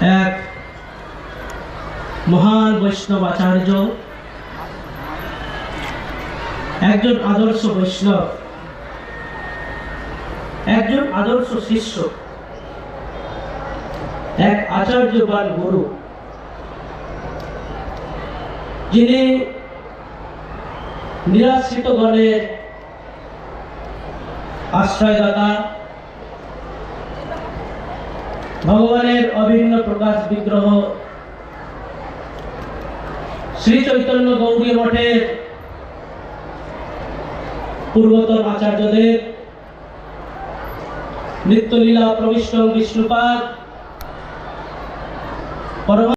এক মহান বৈষ্ণব আচার্য, একজন আদর্শ বৈষ্ণব, একজন আদর্শ শিষ্য, এক আচার্যবান গুরু, যিনি নিরাশ্রিত গণের আশ্রয়দাতা, ভগবানের অভিন্ন প্রকাশ বিগ্রহ শ্রী চৈতন্য গৌড়ীয় মঠের পূর্বতন আচার্যদের নিত্যলীলা প্রবিষ্ট বিষ্ণুপাদ পরম